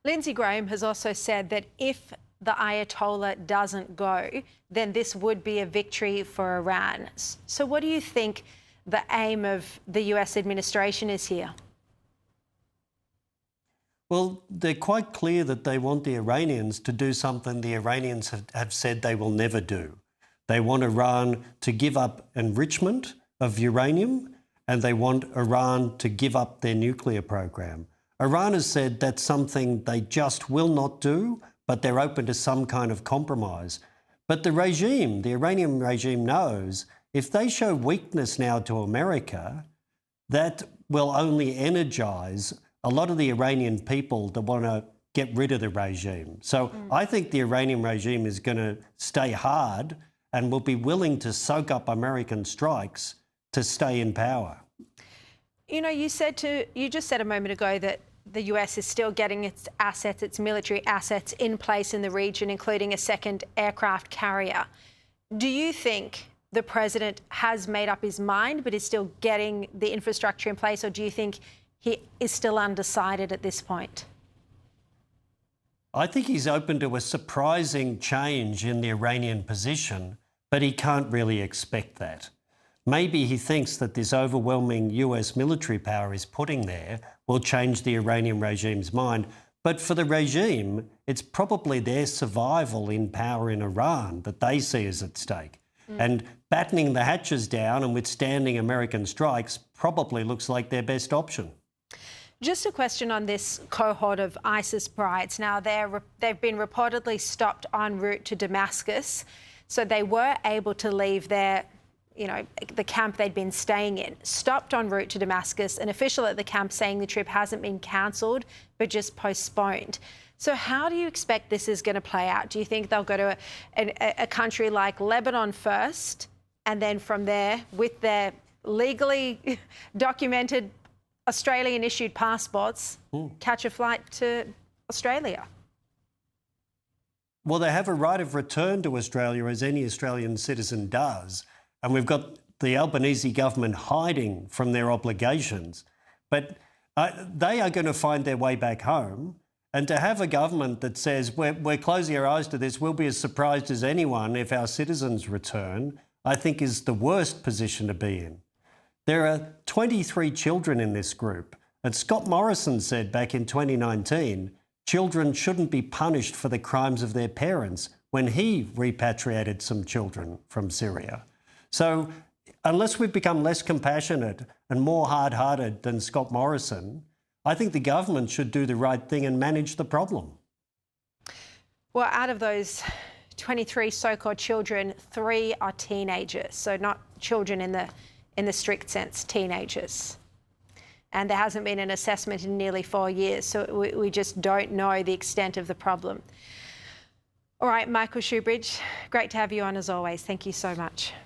Lindsey Graham has also said that if the Ayatollah doesn't go, then this would be a victory for Iran. So what do you think the aim of the US administration is here? Well, they're quite clear that they want the Iranians to do something the Iranians have said they will never do. They want Iran to give up enrichment of uranium, and they want Iran to give up their nuclear program. Iran has said that's something they just will not do, but they're open to some kind of compromise. But the regime, the Iranian regime, knows if they show weakness now to America, that will only energise a lot of the Iranian people that want to get rid of the regime. So I think the Iranian regime is going to stay hard and will be willing to soak up American strikes to stay in power. You know, you just said a moment ago that the US is still getting its assets, its military assets in place in the region, including a second aircraft carrier. Do you think the president has made up his mind but is still getting the infrastructure in place, or do you think he is still undecided at this point? I think he's open to a surprising change in the Iranian position, but he can't really expect that. Maybe he thinks that this overwhelming US military power he's putting there will change the Iranian regime's mind. But for the regime, it's probably their survival in power in Iran that they see as at stake. And battening the hatches down and withstanding American strikes probably looks like their best option. Just a question on this cohort of ISIS brides. Now, they've been reportedly stopped en route to Damascus, so they were able to leave their the camp they'd been staying in, stopped en route to Damascus, an official at the camp saying the trip hasn't been cancelled, but just postponed. So how do you expect this is going to play out? Do you think they'll go to a country like Lebanon first, and then from there, with their legally documented Australian-issued passports, catch a flight to Australia? Well, they have a right of return to Australia, as any Australian citizen does. And we've got the Albanese government hiding from their obligations. But they are going to find their way back home. And to have a government that says, we're closing our eyes to this, we'll be as surprised as anyone if our citizens return, I think is the worst position to be in. There are 23 children in this group. And Scott Morrison said back in 2019, children shouldn't be punished for the crimes of their parents when he repatriated some children from Syria. So unless we've become less compassionate and more hard-hearted than Scott Morrison, I think the government should do the right thing and manage the problem. Well, out of those 23 so-called children, 3 are teenagers, so not children in the strict sense, teenagers. And there hasn't been an assessment in nearly 4 years, so we just don't know the extent of the problem. All right, Michael Shoebridge, great to have you on as always. Thank you so much.